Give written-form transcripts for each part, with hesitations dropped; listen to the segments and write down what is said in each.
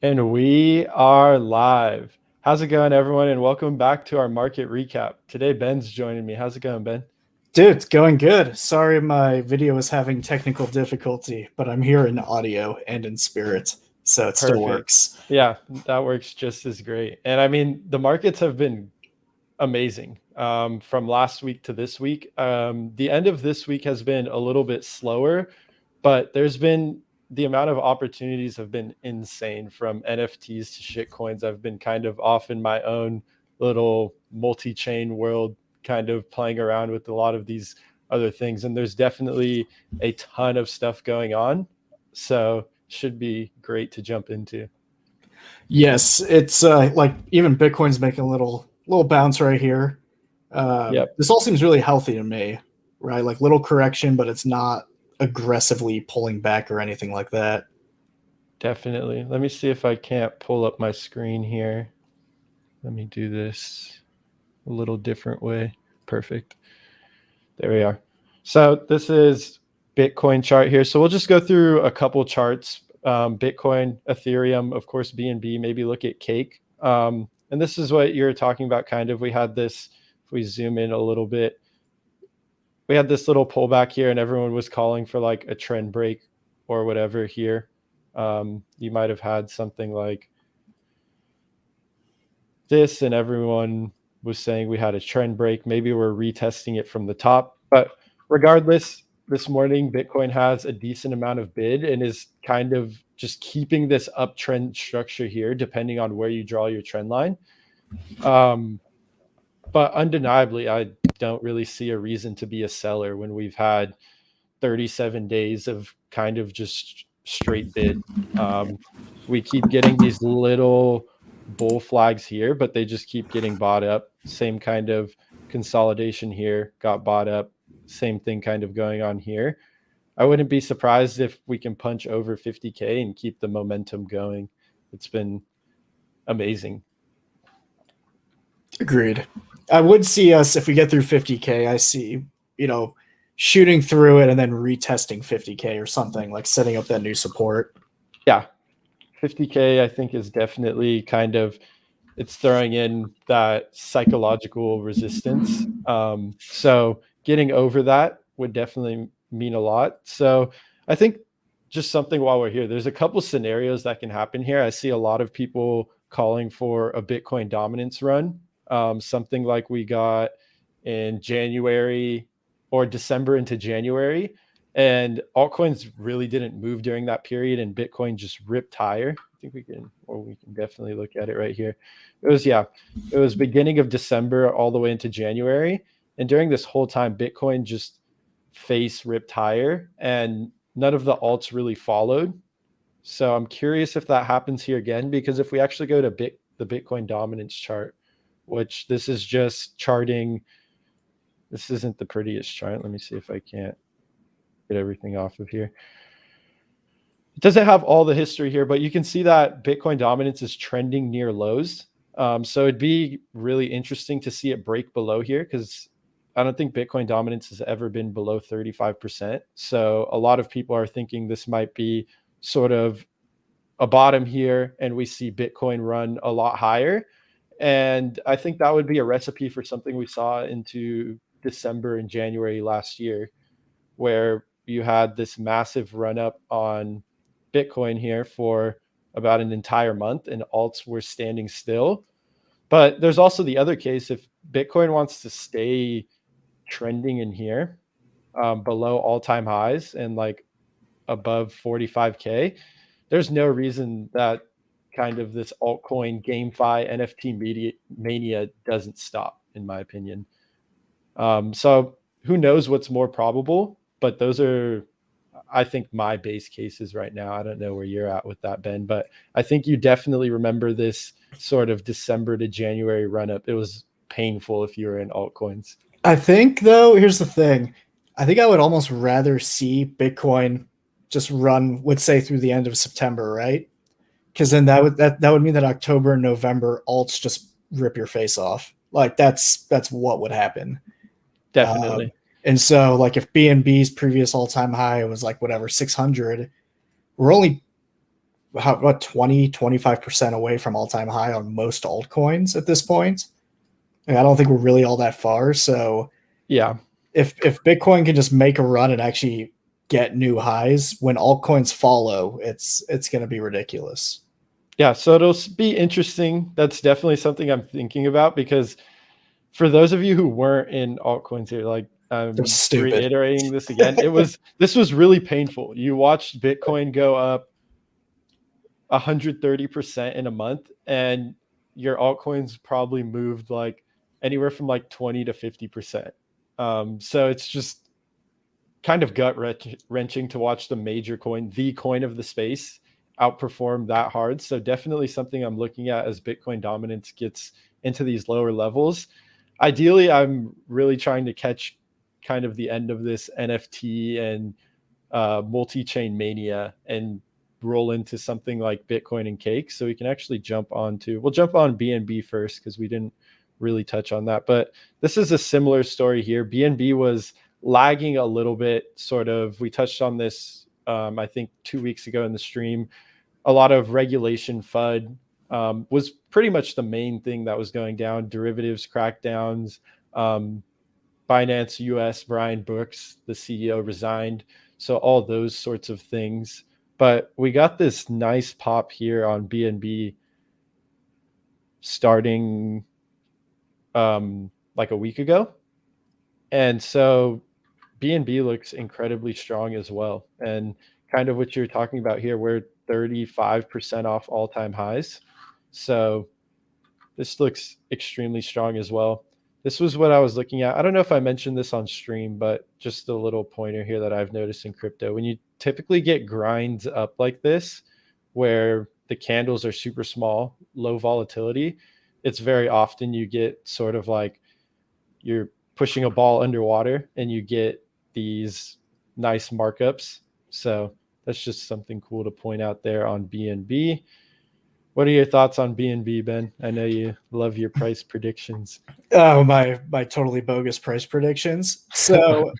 And we are live. How's it going, everyone? And welcome back to our market recap. Today, Ben's joining me. How's it going, Ben? Dude, it's going good. Sorry my video is having technical difficulty, but I'm here in audio and in spirit, so it still Perfect. works. Yeah, that works just as great. And I mean, the markets have been amazing from last week to this week. The end of this week has been a little bit slower, but there's been the amount of opportunities have been insane from NFTs to shitcoins. I've been kind of off in my own little multi-chain world, kind of playing around with a lot of these other things. And there's definitely a ton of stuff going on. So should be great to jump into. Yes, it's like even Bitcoin's making a little bounce right here. Yep. This all seems really healthy to me, right? Like little correction, but it's not aggressively pulling back or anything like that. Definitely. Let me see if I can't pull up my screen here. Let me do this a little different way. Perfect. There we are. So this is Bitcoin chart here. So we'll just go through a couple charts. Bitcoin, Ethereum, of course, BNB, maybe look at Cake. And this is what you're talking about, kind of. We had this, if we zoom in a little bit, we had this little pullback here and everyone was calling for like a trend break or whatever here. You might have had something like this and everyone was saying we had a trend break. Maybe we're retesting it from the top. But regardless, this morning, Bitcoin has a decent amount of bid and is kind of just keeping this uptrend structure here, depending on where you draw your trend line. But undeniably, I don't really see a reason to be a seller when we've had 37 days of kind of just straight bid. We keep getting these little bull flags here, but they just keep getting bought up. Same kind of consolidation here, got bought up. Same thing kind of going on here. I wouldn't be surprised if we can punch over 50K and keep the momentum going. It's been amazing. Agreed. I would see us if we get through 50K. I see, shooting through it and then retesting 50K or something, like setting up that new support. Yeah, 50K I think is definitely kind of, it's throwing in that psychological resistance. So getting over that would definitely mean a lot. So I think just something while we're here, there's a couple scenarios that can happen here. I see a lot of people calling for a Bitcoin dominance run, something like we got in January or December into January. And altcoins really didn't move during that period, and Bitcoin just ripped higher. I think we can definitely look at it right here. It was beginning of December all the way into January. And during this whole time, Bitcoin just face ripped higher and none of the alts really followed. So I'm curious if that happens here again, because if we actually go to the Bitcoin dominance chart, which this is just charting, this isn't the prettiest chart. Let me see if I can't get everything off of here. It doesn't have all the history here, but you can see that Bitcoin dominance is trending near lows. So it'd be really interesting to see it break below here, because I don't think Bitcoin dominance has ever been below 35%. So a lot of people are thinking this might be sort of a bottom here and we see Bitcoin run a lot higher. And I think that would be a recipe for something we saw into December and January last year, where you had this massive run up on Bitcoin here for about an entire month and alts were standing still. But there's also the other case: if Bitcoin wants to stay trending in here below all-time highs and like above 45K, there's no reason that kind of this altcoin GameFi NFT mania doesn't stop, in my opinion. So who knows what's more probable, but those are, I think, my base cases right now. I don't know where you're at with that, Ben, but I think you definitely remember this sort of December to January run up. It was painful if you were in altcoins. I think, though, here's the thing. I think I would almost rather see Bitcoin just run, let's say, through the end of September, right? Because then that would mean that October and November alts just rip your face off. Like that's what would happen. Definitely. And so, like, if BNB's previous all-time high was like whatever 600, we're only what 20-25% away from all-time high on most altcoins at this point. I don't think we're really all that far. So yeah, if Bitcoin can just make a run and actually get new highs when altcoins follow, it's going to be ridiculous. Yeah, so it'll be interesting. That's definitely something I'm thinking about, because for those of you who weren't in altcoins here, like I'm reiterating this again, this was really painful. You watched Bitcoin go up 130% in a month, and your altcoins probably moved like anywhere from like 20 to 50%. So it's just kind of gut wrenching to watch the major coin, the coin of the space, outperform that hard. So definitely something I'm looking at as Bitcoin dominance gets into these lower levels. Ideally, I'm really trying to catch kind of the end of this NFT and multi-chain mania and roll into something like Bitcoin and Cake. So we can actually we'll jump on BNB first, because we didn't really touch on that. But this is a similar story here. BNB was lagging a little bit, sort of. We touched on this, I think 2 weeks ago in the stream. A lot of regulation FUD was pretty much the main thing that was going down. Derivatives crackdowns, Binance US, Brian Brooks, the CEO, resigned. So all those sorts of things. But we got this nice pop here on BNB starting like a week ago. And so BNB looks incredibly strong as well. And kind of what you're talking about here, we're 35% off all-time highs. So this looks extremely strong as well. This was what I was looking at. I don't know if I mentioned this on stream, but just a little pointer here that I've noticed in crypto. When you typically get grinds up like this, where the candles are super small, low volatility, it's very often you get sort of like you're pushing a ball underwater and you get these nice markups. So that's just something cool to point out there on BNB. What are your thoughts on BNB, Ben? I know you love your price predictions. Oh, my totally bogus price predictions. So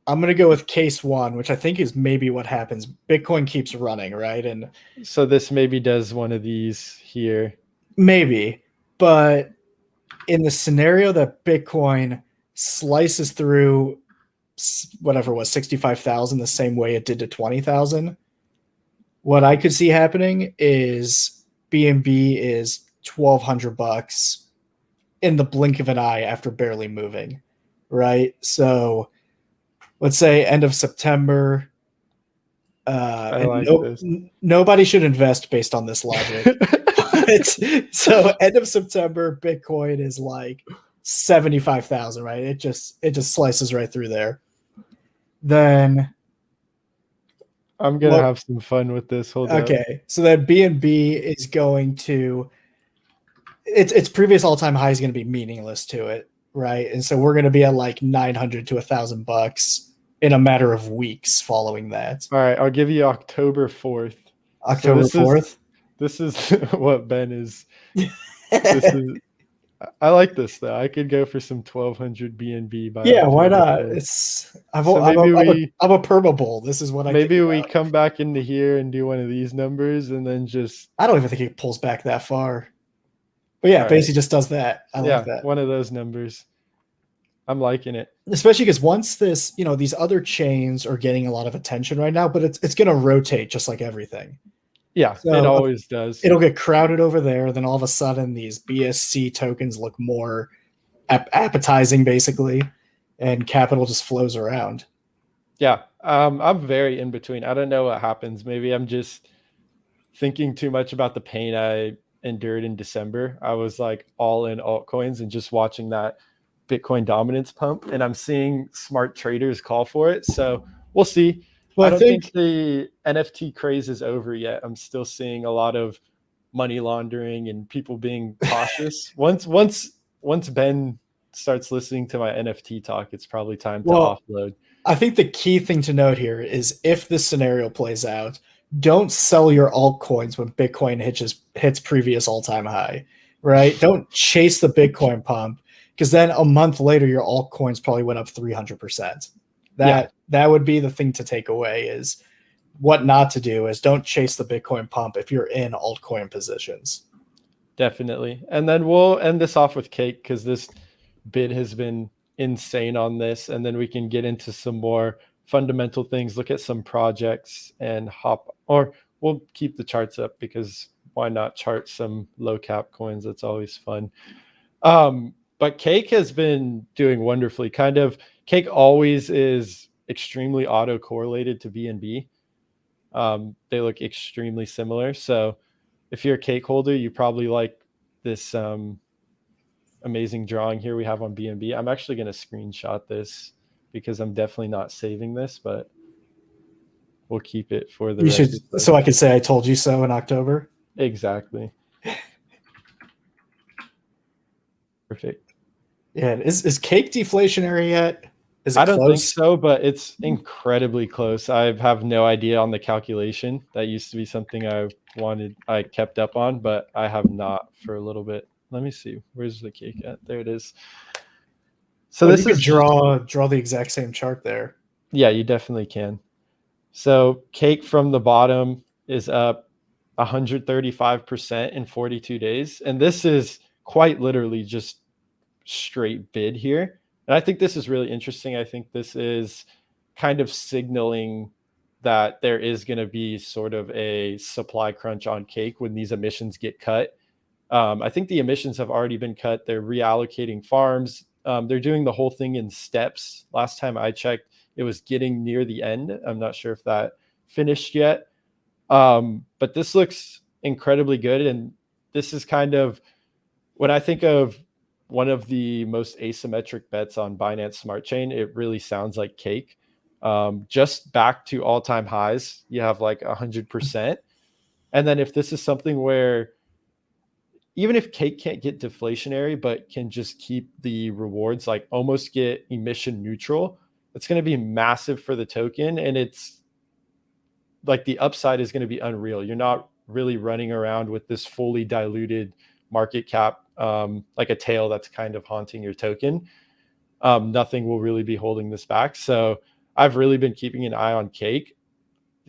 I'm going to go with case one, which I think is maybe what happens. Bitcoin keeps running, right? And so this maybe does one of these here. Maybe. But in the scenario that Bitcoin slices through whatever it was, 65,000, the same way it did to 20,000, what I could see happening is BNB is $1,200 in the blink of an eye after barely moving, right? So let's say end of September. Nobody should invest based on this logic. So end of September, Bitcoin is like 75,000, right? It just slices right through there. Then I'm gonna have some fun with this. Hold on. Okay, so then BNB is going to its previous all-time high is going to be meaningless to it, right? And so we're going to be at like $900 to $1,000 in a matter of weeks following that. All right, I'll give you October 4th. October 4th. This is what Ben is. I like this though. I could go for some 1,200 BNB. Why not? I'm a perma bull. This is what I. Maybe we come back into here and do one of these numbers, and then just. I don't even think it pulls back that far. But yeah, basically just does that. I like that. One of those numbers. I'm liking it. Especially because once this, these other chains are getting a lot of attention right now, but it's going to rotate just like everything. Yeah, so it always does. It'll get crowded over there. Then all of a sudden, these BSC tokens look more appetizing, basically, and capital just flows around. Yeah, I'm very in between. I don't know what happens. Maybe I'm just thinking too much about the pain I endured in December. I was like all in altcoins and just watching that Bitcoin dominance pump, and I'm seeing smart traders call for it. So we'll see. Well, I don't think the NFT craze is over yet. I'm still seeing a lot of money laundering and people being cautious. Once Ben starts listening to my NFT talk, it's probably time to offload. I think the key thing to note here is if this scenario plays out, don't sell your altcoins when Bitcoin hits previous all-time high, right? Don't chase the Bitcoin pump, because then a month later, your altcoins probably went up 300%. That would be the thing to take away is what not to do is don't chase the Bitcoin pump if you're in altcoin positions. Definitely. And then we'll end this off with Cake because this bid has been insane on this. And then we can get into some more fundamental things, look at some projects and or we'll keep the charts up because why not chart some low cap coins? That's always fun. But Cake has been doing wonderfully. Cake always is extremely auto correlated to BNB. They look extremely similar. So if you're a Cake holder, you probably like this amazing drawing here we have on BNB. I'm actually going to screenshot this because I'm definitely not saving this, but we'll keep it for the record. So I could say I told you so in October. Exactly. Perfect. Yeah, is Cake deflationary yet? I don't think so, but it's incredibly close. I have no idea on the calculation. That used to be something I kept up on, but I have not for a little bit. Let me see. Where's the Cake at? There it is. So this is draw the exact same chart there. Yeah, you definitely can. So Cake from the bottom is up 135% in 42 days. And this is quite literally just straight bid here. And I think this is really interesting. I think this is kind of signaling that there is going to be sort of a supply crunch on Cake when these emissions get cut. I think the emissions have already been cut. They're reallocating farms. They're doing the whole thing in steps. Last time I checked, it was getting near the end. I'm not sure if that finished yet. But this looks incredibly good. And this is kind of, when I think of one of the most asymmetric bets on Binance Smart Chain, it really sounds like Cake. Just back to all-time highs, you have like 100%. And then if this is something where even if Cake can't get deflationary, but can just keep the rewards, like almost get emission neutral, it's going to be massive for the token. And it's like the upside is going to be unreal. You're not really running around with this fully diluted market cap, like a tail that's kind of haunting your token. Nothing will really be holding this back. So I've really been keeping an eye on Cake.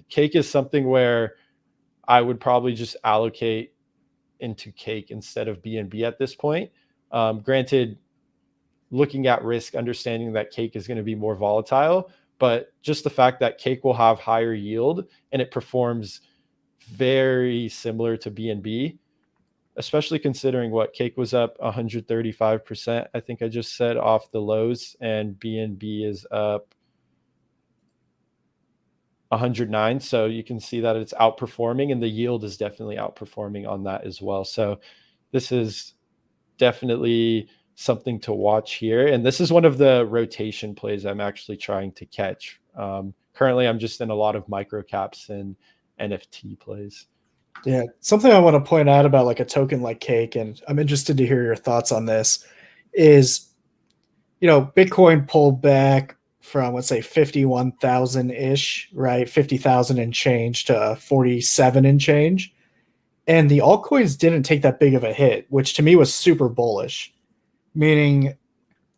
Cake is something where I would probably just allocate into Cake instead of BNB at this point. Granted, looking at risk, understanding that Cake is going to be more volatile, but just the fact that Cake will have higher yield and it performs very similar to BNB, especially considering what Cake was up 135%. I think I just said off the lows, and BNB is up 109. So you can see that it's outperforming, and the yield is definitely outperforming on that as well. So this is definitely something to watch here. And this is one of the rotation plays I'm actually trying to catch. Currently, I'm just in a lot of micro caps and NFT plays. Yeah, something I want to point out about like a token like Cake, and I'm interested to hear your thoughts on this, is, Bitcoin pulled back from, let's say, 51,000-ish, right? 50,000 and change to 47 and change. And the altcoins didn't take that big of a hit, which to me was super bullish. Meaning,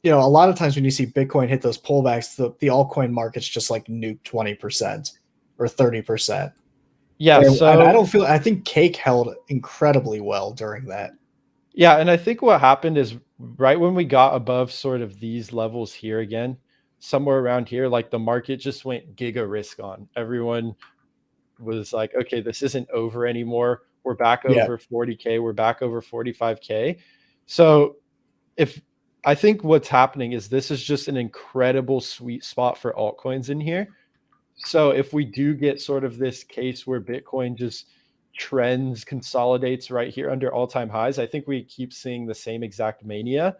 a lot of times when you see Bitcoin hit those pullbacks, the altcoin market's just like nuked 20% or 30%. Yeah, so I think Cake held incredibly well during that. Yeah, and I think what happened is right when we got above sort of these levels here again, somewhere around here, like the market just went giga risk on. Everyone was like, okay, this isn't over anymore. We're back over 40K. We're back over 45K. So I think what's happening is this is just an incredible sweet spot for altcoins in here. So if we do get sort of this case where Bitcoin just trends, consolidates right here under all-time highs, I think we keep seeing the same exact mania.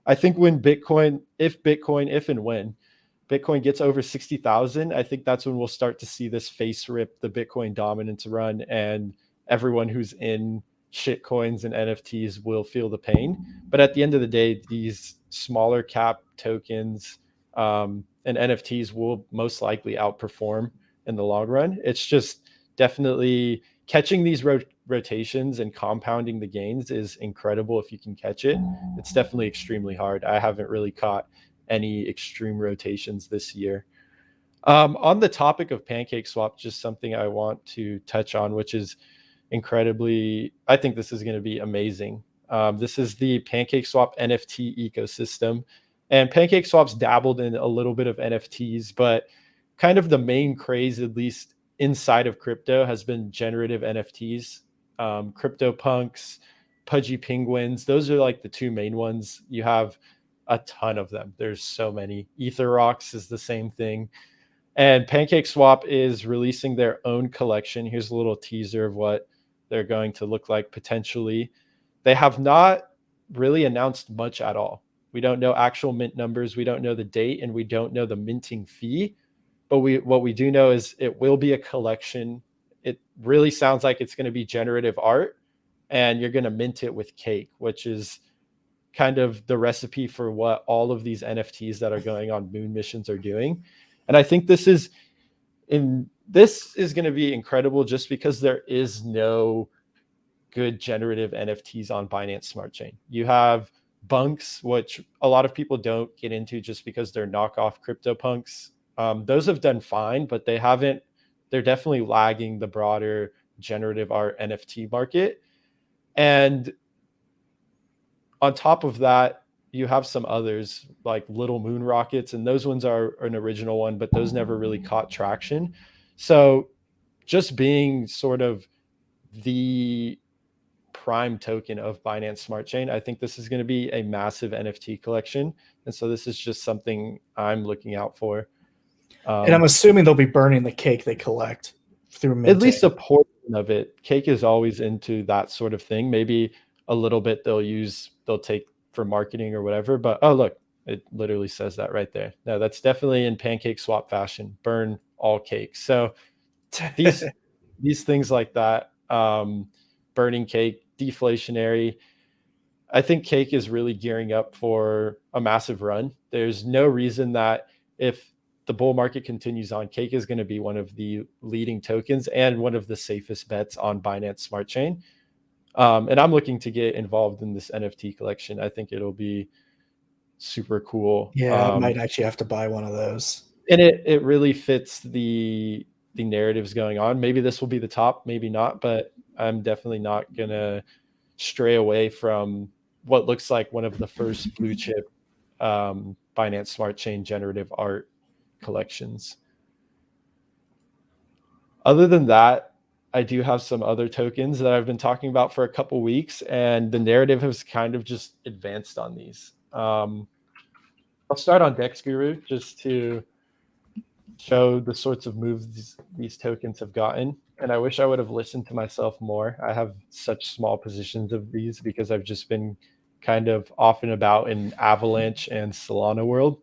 I think if and when Bitcoin gets over 60,000, I think that's when we'll start to see this face rip, the Bitcoin dominance run, and everyone who's in shit coins and NFTs will feel the pain. But at the end of the day, these smaller cap tokens and NFTs will most likely outperform in the long run. It's just definitely catching these rotations and compounding the gains is incredible if you can catch it. It's definitely extremely hard. I haven't really caught any extreme rotations this year. On the topic of Pancake Swap, just something I want to touch on, which is incredibly, I think this is going to be amazing. This is the Pancake Swap NFT ecosystem. And Pancake Swap's dabbled in a little bit of NFTs, but kind of the main craze, at least inside of crypto, has been generative NFTs, crypto punks, pudgy penguins. Those are like the two main ones. You have a ton of them. There's so many. Ether Rocks is the same thing. And Pancake Swap is releasing their own collection. Here's a little teaser of what they're going to look like potentially. They have not really announced much at all. We don't know actual mint numbers. We don't know the date, and we don't know the minting fee. But what we do know is it will be a collection. It really sounds like it's going to be generative art, and you're going to mint it with cake, which is kind of the recipe for what all of these NFTs that are going on moon missions are doing. And I think this is going to be incredible just because there is no good generative NFTs on Binance Smart Chain. You have bunks, which a lot of people don't get into just because they're knockoff crypto punks. Those have done fine, but they're definitely lagging the broader generative art NFT market. And on top of that, you have some others like Little Moon Rockets, and those ones are an original one, but those never really caught traction. So just being sort of the prime token of Binance Smart Chain, I think this is going to be a massive NFT collection. And so this is just something I'm looking out for. And I'm assuming they'll be burning the cake they collect through minting. At least a portion of it. Cake is always into that sort of thing. Maybe a little bit they'll take for marketing or whatever. But oh, look, it literally says that right there. No, that's definitely in Pancake Swap fashion. Burn all cakes. So these things like that, burning cake, deflationary. I think cake is really gearing up for a massive run. There's no reason that if the bull market continues on, cake is going to be one of the leading tokens and one of the safest bets on Binance Smart Chain. And I'm looking to get involved in this NFT collection. I think it'll be super cool. Yeah, I might actually have to buy one of those. And it really fits the narratives going on. Maybe this will be the top, maybe not, but I'm definitely not going to stray away from what looks like one of the first blue chip Binance Smart Chain generative art collections. Other than that, I do have some other tokens that I've been talking about for a couple weeks, and the narrative has kind of just advanced on these. I'll start on Dex Guru just to show the sorts of moves these tokens have gotten. And I wish I would have listened to myself more. I have such small positions of these because I've just been kind of off and about in Avalanche and Solana world.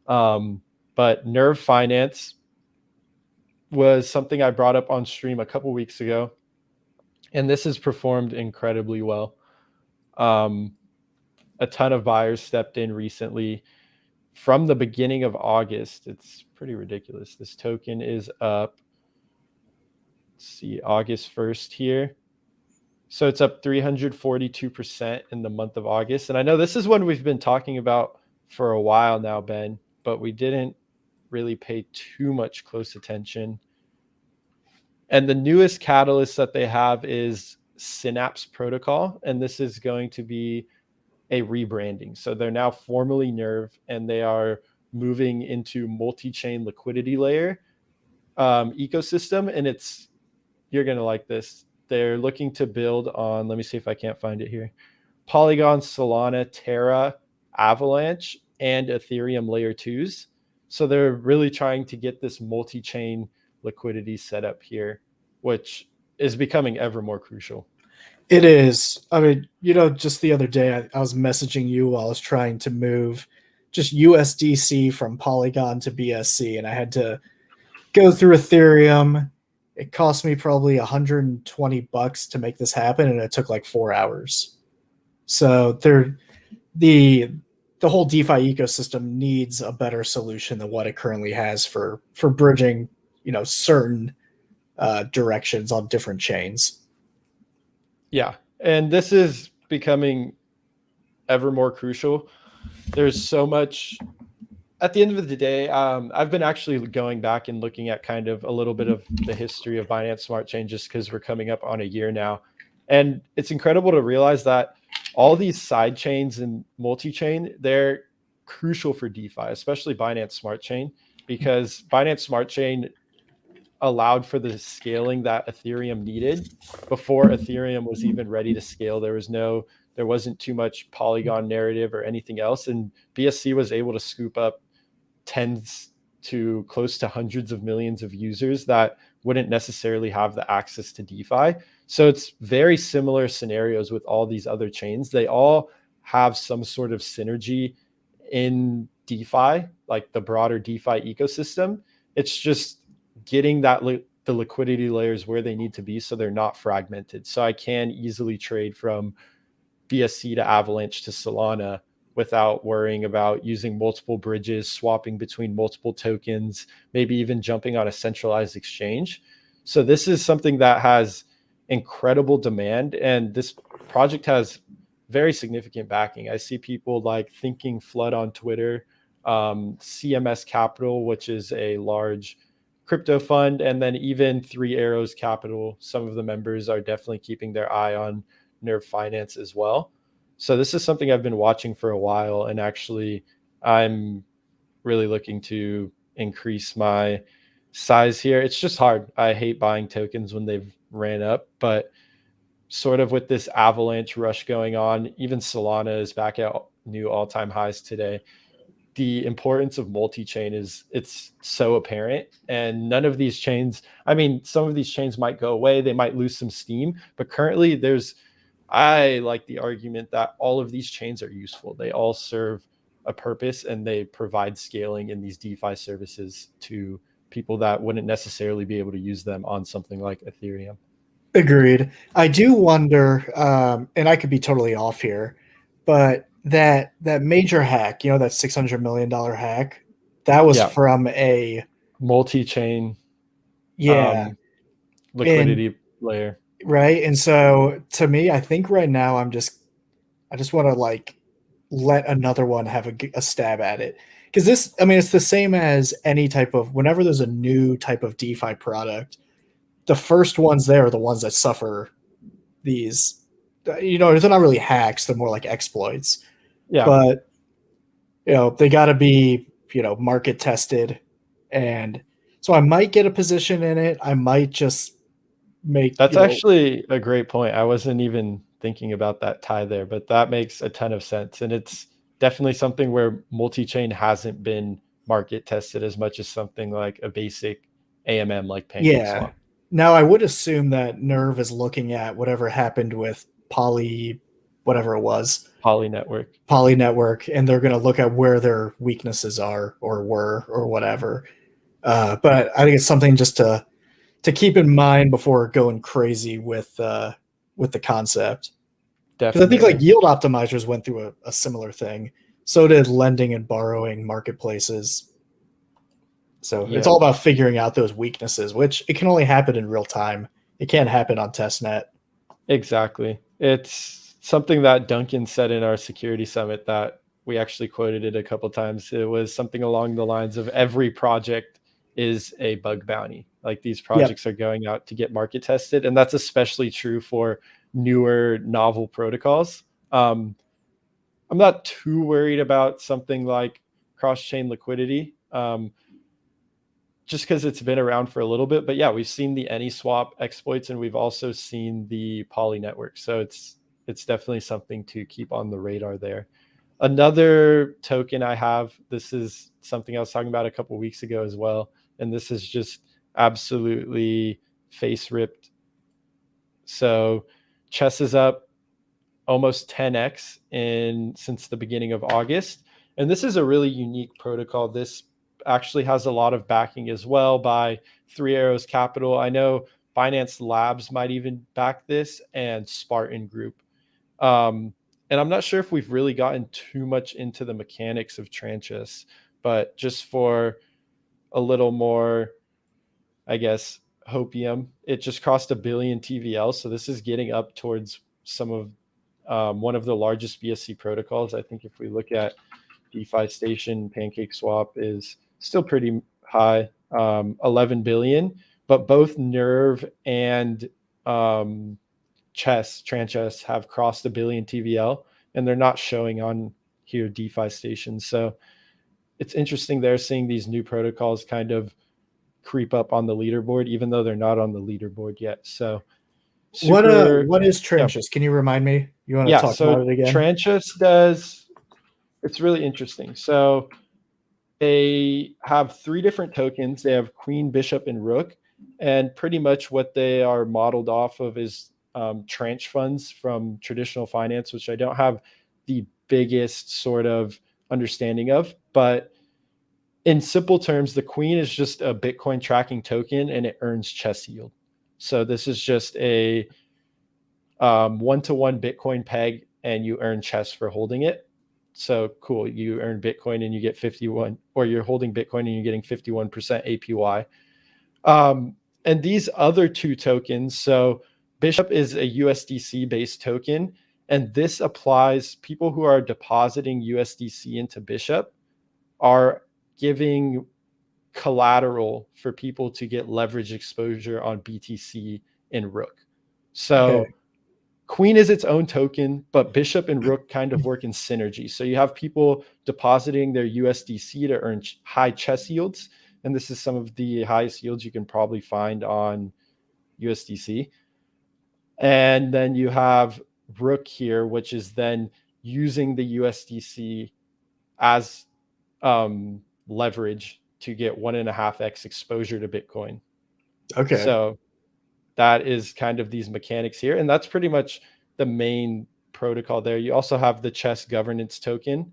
But Nerve Finance was something I brought up on stream a couple weeks ago, and this has performed incredibly well. A ton of buyers stepped in recently. From the beginning of August, it's pretty ridiculous. This token is up, let's see, August 1st here. So it's up 342% in the month of August. And I know this is one we've been talking about for a while now, Ben, but we didn't really pay too much close attention. And the newest catalyst that they have is Synapse Protocol, and this is going to be a rebranding. So they're now formally Nerve, and they are moving into multi-chain liquidity layer ecosystem. And you're going to like this. They're looking to build on, let me see if I can't find it here, Polygon, Solana, Terra, Avalanche, and Ethereum layer 2s. So they're really trying to get this multi-chain liquidity set up here, which is becoming ever more crucial. It is. I mean, just the other day, I was messaging you while I was trying to move just USDC from Polygon to BSC, and I had to go through Ethereum. It cost me probably $120 to make this happen, and it took like 4 hours. So the whole DeFi ecosystem needs a better solution than what it currently has for bridging, certain directions on different chains. Yeah, and this is becoming ever more crucial. There's so much at the end of the day, I've been actually going back and looking at kind of a little bit of the history of Binance Smart Chain just because we're coming up on a year now. And it's incredible to realize that all these side chains and multi-chain, they're crucial for DeFi, especially Binance Smart Chain, because Binance Smart Chain allowed for the scaling that Ethereum needed before Ethereum was even ready to scale. There wasn't too much Polygon narrative or anything else. And BSC was able to scoop up tens to close to hundreds of millions of users that wouldn't necessarily have the access to DeFi. So it's very similar scenarios with all these other chains. They all have some sort of synergy in DeFi, like the broader DeFi ecosystem. It's just getting the liquidity layers where they need to be so they're not fragmented. So I can easily trade from BSC to Avalanche to Solana without worrying about using multiple bridges, swapping between multiple tokens, maybe even jumping on a centralized exchange. So this is something that has incredible demand, and this project has very significant backing. I see people like Thinking Flood on Twitter, CMS Capital, which is a large crypto fund, and then even Three Arrows Capital. Some of the members are definitely keeping their eye on Nerve Finance as well. So this is something I've been watching for a while, and actually I'm really looking to increase my size here. It's just hard. I hate buying tokens when they've ran up, but sort of with this avalanche rush going on, even Solana is back at new all-time highs today. The importance of multi-chain it's so apparent, and none of these chains, I mean, some of these chains might go away, they might lose some steam, but currently I like the argument that all of these chains are useful. They all serve a purpose, and they provide scaling in these DeFi services to people that wouldn't necessarily be able to use them on something like Ethereum. Agreed. I do wonder, and I could be totally off here, but that major hack, that $600 million hack, that was from a multi-chain liquidity layer. Right. And so to me, I think right now I just want to like let another one have a stab at it. Because it's the same as any type of, whenever there's a new type of DeFi product, the first ones there are the ones that suffer these, they're not really hacks, they're more like exploits. Yeah. But, they got to be, market tested. And so I might get a position in it. I might just that's actually a great point. I wasn't even thinking about that tie there, but that makes a ton of sense. And it's definitely something where multi-chain hasn't been market tested as much as something like a basic AMM like Pancake Swap. Now I would assume that Nerve is looking at whatever happened with whatever it was, Poly Network, and they're going to look at where their weaknesses are or were or whatever. But I think it's something just to keep in mind before going crazy with the concept. Because I think like yield optimizers went through a similar thing. So did lending and borrowing marketplaces. So it's all about figuring out those weaknesses, which it can only happen in real time. It can't happen on testnet. Exactly. It's something that Duncan said in our security summit that we actually quoted it a couple of times. It was something along the lines of every project is a bug bounty. Like these projects are going out to get market tested. And that's especially true for newer novel protocols. I'm not too worried about something like cross-chain liquidity, just because it's been around for a little bit. But yeah, we've seen the AnySwap exploits, and we've also seen the Poly network. So it's definitely something to keep on the radar there. Another token I have, this is something I was talking about a couple of weeks ago as well, and this is just absolutely face ripped. So Chess is up almost 10x since the beginning of August. And this is a really unique protocol. This actually has a lot of backing as well by Three Arrows Capital. I know Binance Labs might even back this, and Spartan Group. And I'm not sure if we've really gotten too much into the mechanics of Tranchess, but just for a little more, I guess, hopium, it just crossed 1 billion TVL. So this is getting up towards some of one of the largest BSC protocols. I think if we look at DeFi station, Pancake Swap, is still pretty high, 11 billion. But both Nerve and Tranchess have crossed a billion TVL, and they're not showing on here DeFi stations. So it's interesting they're seeing these new protocols kind of creep up on the leaderboard, even though they're not on the leaderboard yet. So what is Tranchess? Can you remind me? You want to talk about it again? Tranchess does, it's really interesting. So they have 3 different tokens. They have Queen, Bishop, and Rook. And pretty much what they are modeled off of is tranche funds from traditional finance, which I don't have the biggest sort of understanding of. But in simple terms, the Queen is just a Bitcoin tracking token, and it earns chess yield. So this is just a 1-to-1 Bitcoin peg, and you earn chess for holding it. So cool. You earn Bitcoin and you get 51, or you're holding Bitcoin and you're getting 51% APY. And these other 2 tokens, so Bishop is a USDC based token, and this applies, people who are depositing USDC into Bishop are giving collateral for people to get leverage exposure on BTC and Rook. So Queen is its own token, but Bishop and Rook kind of work in synergy. So you have people depositing their USDC to earn high chess yields. And this is some of the highest yields you can probably find on USDC. And then you have Rook here, which is then using the USDC as leverage to get 1.5x exposure to Bitcoin. Okay. So that is kind of these mechanics here. And that's pretty much the main protocol there. You also have the chess governance token.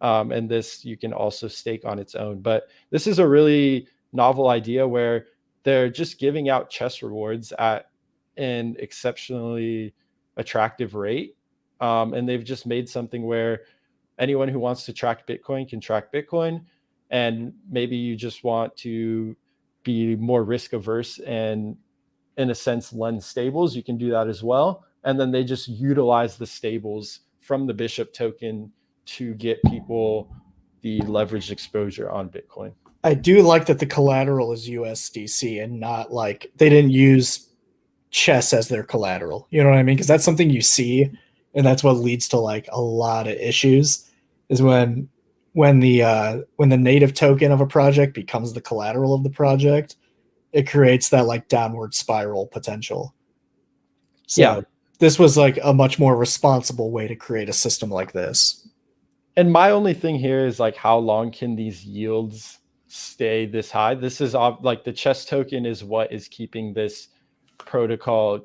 And this you can also stake on its own. But this is a really novel idea where they're just giving out chess rewards at an exceptionally attractive rate. And they've just made something where anyone who wants to track Bitcoin can track Bitcoin. And maybe you just want to be more risk averse and, in a sense, lend stables, you can do that as well. And then they just utilize the stables from the Bishop token to get people the leveraged exposure on Bitcoin. I do like that the collateral is USDC and not like they didn't use chess as their collateral. You know what I mean? Because that's something you see, and that's what leads to like a lot of issues is when the native token of a project becomes the collateral of the project, it creates that like downward spiral potential. So this was like a much more responsible way to create a system like this. And my only thing here is like, how long can these yields stay this high? This is like the chess token is what is keeping this protocol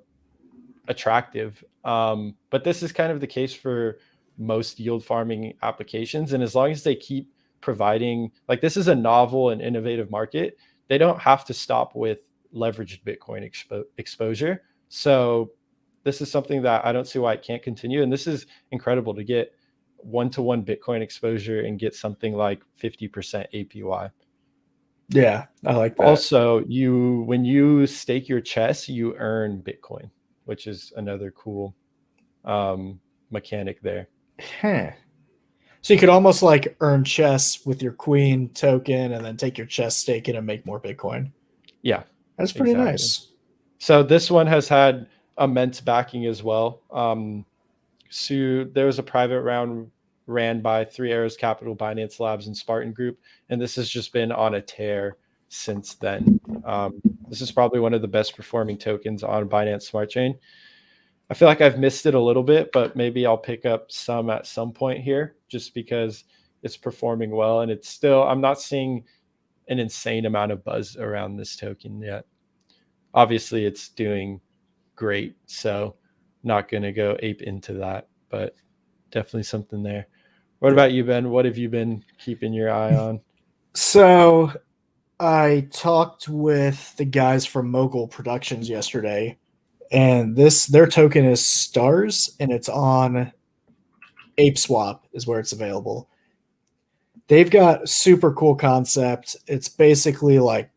attractive. But this is kind of the case for most yield farming applications. And as long as they keep providing, like, this is a novel and innovative market, they don't have to stop with leveraged Bitcoin exposure. So this is something that I don't see why it can't continue. And this is incredible to get 1-to-1 Bitcoin exposure and get something like 50% APY. Yeah, I like that. Also, when you stake your chess, you earn Bitcoin, which is another cool mechanic there. Huh. So you could almost like earn chess with your Queen token and then take your chess, stake it, and make more Bitcoin. Yeah, that's pretty nice. So this one has had immense backing as well. So there was a private round ran by 3 Arrows Capital, Binance Labs, and Spartan Group, and this has just been on a tear since then. This is probably one of the best performing tokens on Binance Smart Chain. I feel like I've missed it a little bit, but maybe I'll pick up some at some point here just because it's performing well. And it's still, I'm not seeing an insane amount of buzz around this token yet. Obviously, it's doing great, so not going to go ape into that, but definitely something there. What about you, Ben? What have you been keeping your eye on? So I talked with the guys from Mogul Productions yesterday, and their token is Stars, and it's on ApeSwap is where it's available. They've got super cool concept. It's basically like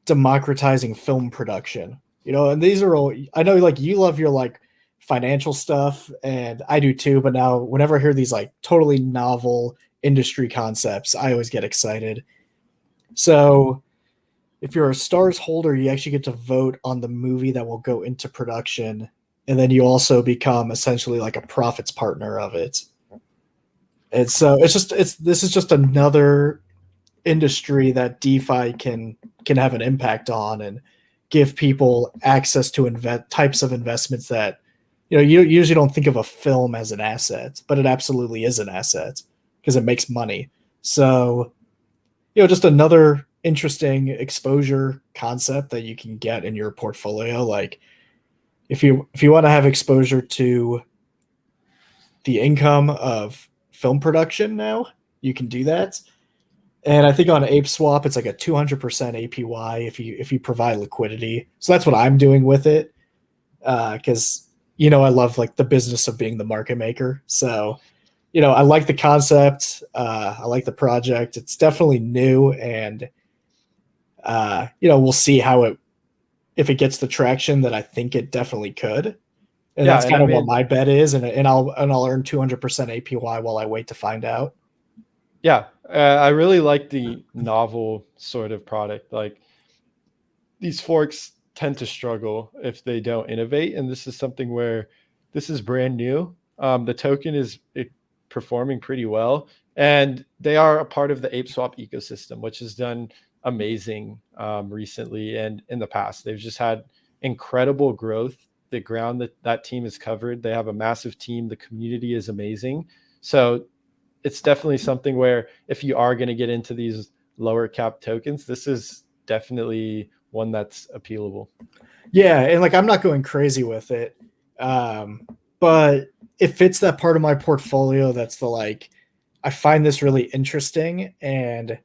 democratizing film production, and these are all, I know like you love your like financial stuff, and I do too, but now whenever I hear these like totally novel, industry concepts, I always get excited. So if you're a stars holder, you actually get to vote on the movie that will go into production, and then you also become essentially like a profits partner of it. And so this is just another industry that DeFi can have an impact on and give people access to types of investments that you usually don't think of a film as an asset, but it absolutely is an asset because it makes money. So just another interesting exposure concept that you can get in your portfolio. Like if you want to have exposure to the income of film production now, you can do that. And I think on Ape Swap, it's like a 200% APY if you provide liquidity. So that's what I'm doing with it, because I love like the business of being the market maker. So I like the concept. I like the project. It's definitely new, and we'll see if it gets the traction that I think it definitely could. And Yeah, that's and kind I of what mean, my bet is, and I'll earn 200% APY while I wait to find out. yeah, I really like the novel sort of product. Like these forks tend to struggle if they don't innovate, and this is something where this is brand new. The token is performing pretty well, and they are a part of the ApeSwap ecosystem, which has done amazing recently and in the past. They've just had incredible growth. The ground that team is covered, they have a massive team. The community is amazing. So it's definitely something where if you are going to get into these lower cap tokens, this is definitely one that's appealable. Yeah, and like I'm not going crazy with it, but it fits that part of my portfolio that's the like I find this really interesting, and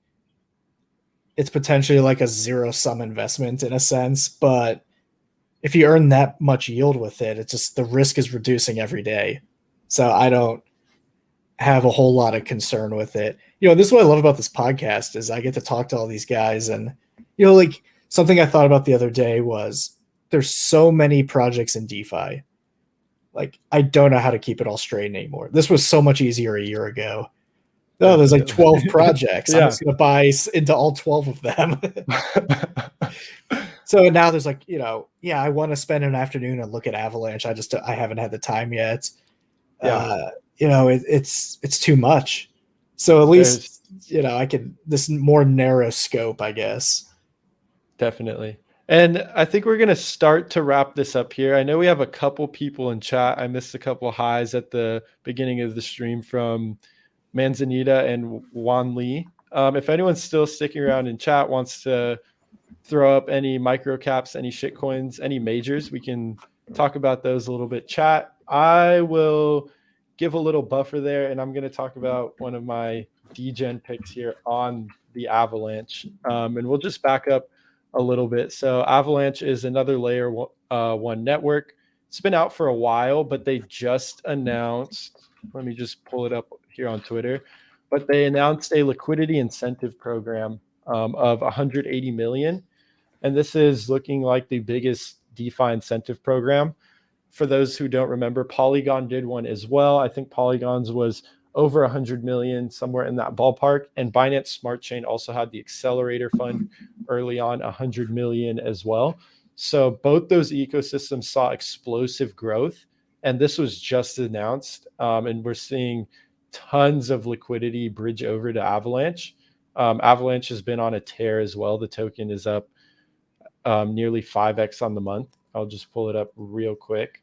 it's potentially like a zero sum investment in a sense, but if you earn that much yield with it, it's just the risk is reducing every day. So I don't have a whole lot of concern with it. This is what I love about this podcast is I get to talk to all these guys, and like something I thought about the other day was there's so many projects in DeFi. Like I don't know how to keep it all straight anymore. This was so much easier a year ago. Oh, there's like 12 Definitely. projects. I'm Yeah. just going to buy into all 12 of them. So now there's like, I want to spend an afternoon and look at Avalanche. I haven't had the time yet. Yeah. It's too much. So at There's least, I can, this more narrow scope, I guess. definitely. And I think we're going to start to wrap this up here. I know we have a couple people in chat. I missed a couple highs at the beginning of the stream from Manzanita and Juan Lee. If anyone's still sticking around in chat, wants to throw up any micro caps, any shitcoins, any majors, we can talk about those a little bit. Chat, I will give a little buffer there, and I'm going to talk about one of my degen picks here on the Avalanche, and we'll just back up a little bit. So Avalanche is another layer one network. It's been out for a while, but they just announced, let me just pull it up here on Twitter, but they announced a liquidity incentive program of 180 million. And this is looking like the biggest DeFi incentive program. For those who don't remember, Polygon did one as well. I think Polygon's was over 100 million, somewhere in that ballpark. And Binance Smart Chain also had the accelerator fund early on, 100 million as well. So both those ecosystems saw explosive growth. And this was just announced. And we're seeing tons of liquidity bridge over to Avalanche. Avalanche has been on a tear as well. The token is up nearly 5x on the month. I'll just pull it up real quick.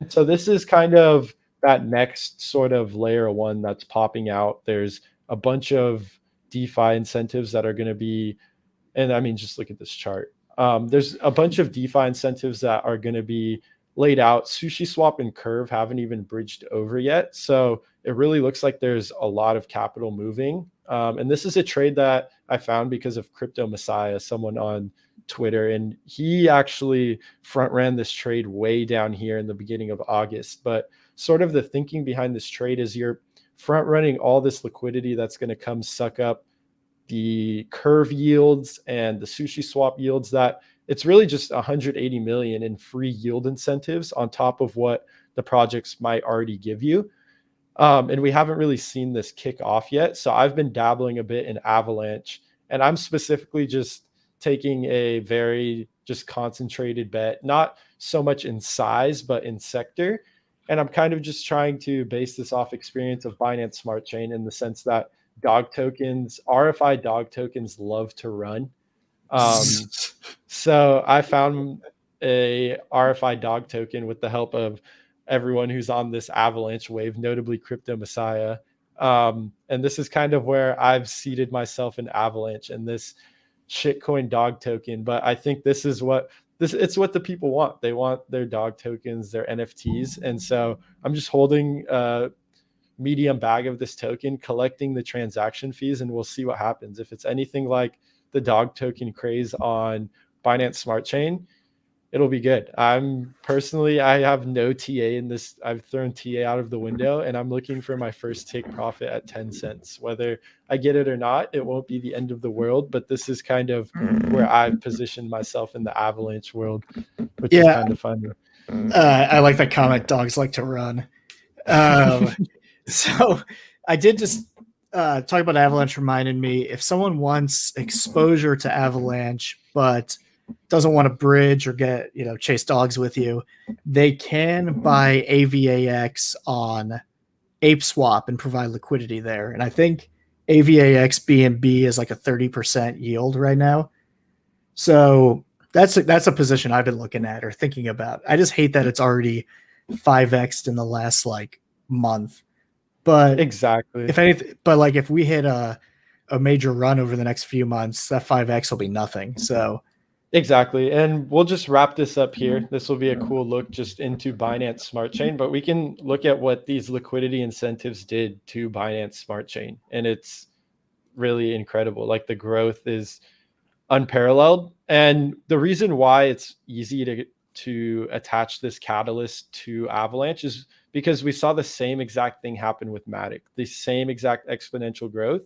So this is kind of that next sort of layer one that's popping out. There's a bunch of DeFi incentives that are going to be, and I mean, just look at this chart. There's a bunch of DeFi incentives that are going to be laid out. Sushi Swap and Curve haven't even bridged over yet. So it really looks like there's a lot of capital moving. And this is a trade that I found because of Crypto Messiah, someone on Twitter, and he actually front ran this trade way down here in the beginning of August. But sort of the thinking behind this trade is you're front running all this liquidity that's going to come suck up the Curve yields and the Sushi Swap yields, that it's really just 180 million in free yield incentives on top of what the projects might already give you. And we haven't really seen this kick off yet. So I've been dabbling a bit in Avalanche, and I'm specifically just taking a very just concentrated bet, not so much in size, but in sector. And I'm kind of just trying to base this off experience of Binance Smart Chain in the sense that dog tokens, RFI dog tokens love to run. So I found a RFI dog token with the help of everyone who's on this Avalanche wave, notably Crypto Messiah. And this is kind of where I've seated myself in Avalanche and this shitcoin dog token. But I think this is what it's what the people want. They want their dog tokens, their NFTs. And so I'm just holding a medium bag of this token, collecting the transaction fees, and we'll see what happens. If it's anything like the dog token craze on Binance Smart Chain, it'll be good. I have no TA in this. I've thrown TA out of the window, and I'm looking for my first take profit at 10 cents. Whether I get it or not, it won't be the end of the world, but this is kind of where I've positioned myself in the Avalanche world, which is kind of fun. I like that comment, dogs like to run. So I did just talk about Avalanche reminded me, if someone wants exposure to Avalanche, but doesn't want to bridge or get, chase dogs with you, they can buy AVAX on Ape Swap and provide liquidity there. And I think AVAX BNB is like a 30% yield right now. So that's a position I've been looking at or thinking about. I just hate that it's already 5x'd in the last month. But exactly, if anything, but if we hit a major run over the next few months, that 5x will be nothing. So exactly. And we'll just wrap this up here. This will be a cool look just into Binance Smart Chain, but we can look at what these liquidity incentives did to Binance Smart Chain. And it's really incredible. Like, the growth is unparalleled. And the reason why it's easy to attach this catalyst to Avalanche is because we saw the same exact thing happen with Matic, the same exact exponential growth.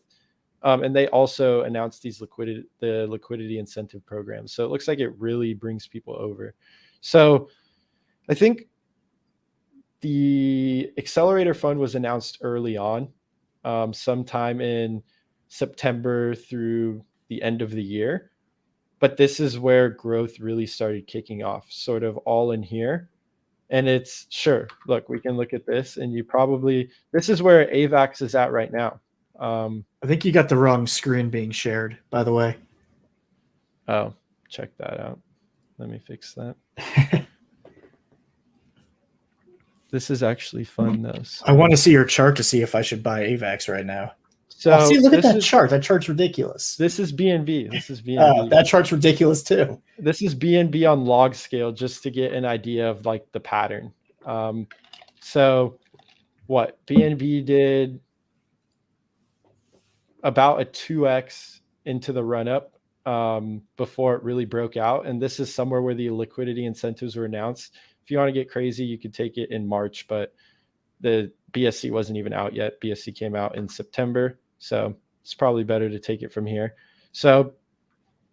And they also announced the liquidity incentive programs. So it looks like it really brings people over. So I think the accelerator fund was announced early on, sometime in September through the end of the year. But this is where growth really started kicking off, sort of all in here. And it's look, we can look at this, and this is where AVAX is at right now. I think you got the wrong screen being shared, by the way. Oh, check that out. Let me fix that. This is actually fun though. So I want to see your chart to see if I should buy AVAX right now. So see, look at that chart. That chart's ridiculous. This is BNB. This is BNB. That chart's ridiculous too. This is BNB on log scale, just to get an idea of the pattern. So what BNB did about a 2x into the run up before it really broke out. And this is somewhere where the liquidity incentives were announced. If you want to get crazy, you could take it in March, but the BSC wasn't even out yet. BSC came out in September. So it's probably better to take it from here. So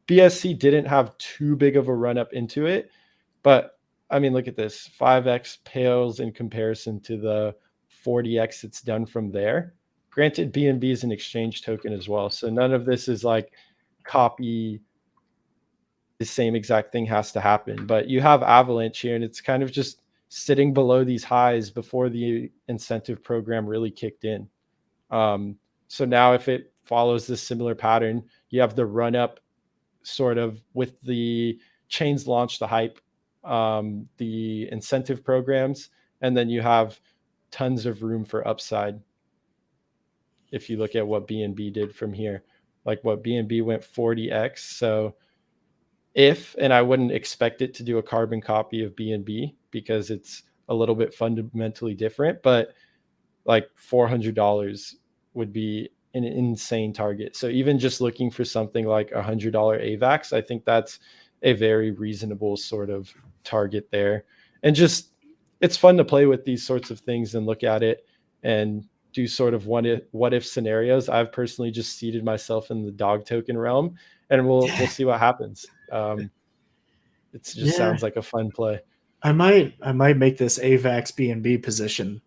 BSC didn't have too big of a run up into it, but I mean, look at this. 5x pales in comparison to the 40x it's done from there. Granted, BNB is an exchange token as well. So none of this is copy the same exact thing has to happen. But you have Avalanche here, and it's kind of just sitting below these highs before the incentive program really kicked in. So now if it follows this similar pattern, you have the run up sort of with the chains launch, the hype, the incentive programs, and then you have tons of room for upside. If you look at what BNB did from here, what BNB went 40x. So and I wouldn't expect it to do a carbon copy of BNB because it's a little bit fundamentally different, but $400 would be an insane target. So even just looking for something like $100 AVAX, I think that's a very reasonable sort of target there. And just, it's fun to play with these sorts of things and look at it and do sort of what if scenarios. I've personally just seated myself in the dog token realm, and we'll see what happens. It just sounds like a fun play. I might make this AVAX BNB position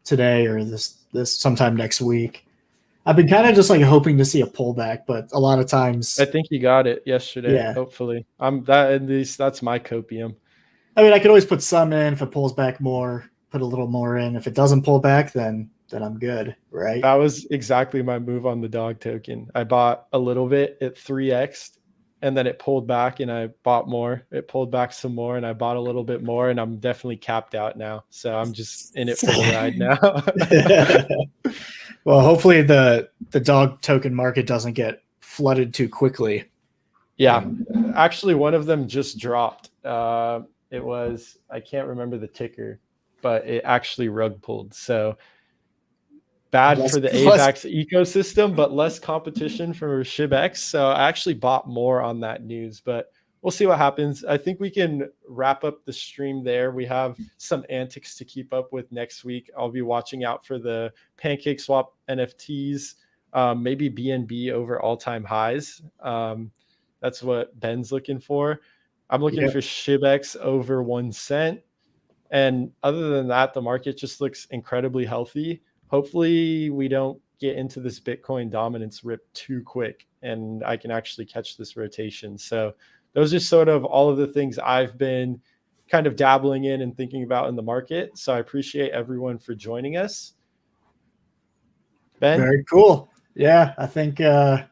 today or this sometime next week. I've been kind of just like hoping to see a pullback, but a lot of times, I think you got it yesterday. Yeah. Hopefully, at least that's my copium. I mean, I could always put some in if it pulls back more, put a little more in. If it doesn't pull back, then I'm good, right? That was exactly my move on the dog token. I bought a little bit at 3x, and then it pulled back, and I bought more. It pulled back some more, and I bought a little bit more, and I'm definitely capped out now. So I'm just in it for the ride now. Well, hopefully the dog token market doesn't get flooded too quickly. Yeah, actually, one of them just dropped. It was, I can't remember the ticker, but it actually rug pulled. So bad for the AVAX ecosystem, but less competition for ShibX. So I actually bought more on that news, but we'll see what happens. I think we can wrap up the stream there. We have some antics to keep up with next week. I'll be watching out for the Pancake Swap NFTs, maybe BNB over all-time highs. That's what Ben's looking for. I'm looking for ShibX over 1 cent. And other than that, the market just looks incredibly healthy. Hopefully we don't get into this Bitcoin dominance rip too quick, and I can actually catch this rotation. So those are sort of all of the things I've been kind of dabbling in and thinking about in the market. So I appreciate everyone for joining us. Ben? Very cool. Yeah, I think I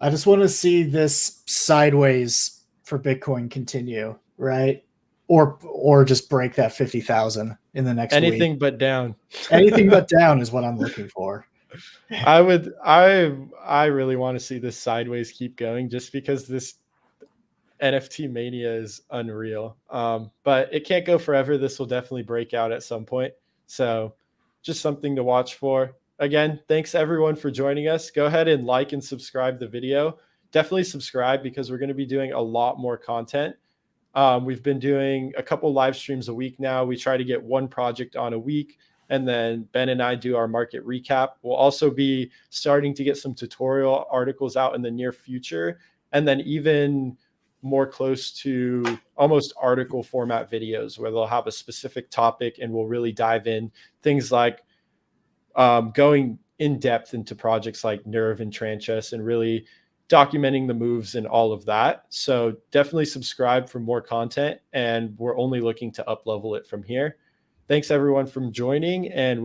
just want to see this sideways for Bitcoin continue, right? Or just break that 50,000 in the next anything week. But down. Anything but down is what I'm looking for. I really want to see this sideways keep going, just because this NFT mania is unreal. But it can't go forever. This will definitely break out at some point. So just something to watch for. Again, thanks everyone for joining us. Go ahead and like and subscribe the video. Definitely subscribe, because we're going to be doing a lot more content. We've been doing a couple live streams a week now. We try to get one project on a week, and then Ben and I do our market recap. We'll also be starting to get some tutorial articles out in the near future, and then even more close to almost article format videos where they'll have a specific topic and we'll really dive in things like going in depth into projects like Nerve and Tranchess and really documenting the moves and all of that. So definitely subscribe for more content, and we're only looking to up level it from here. Thanks everyone for joining, and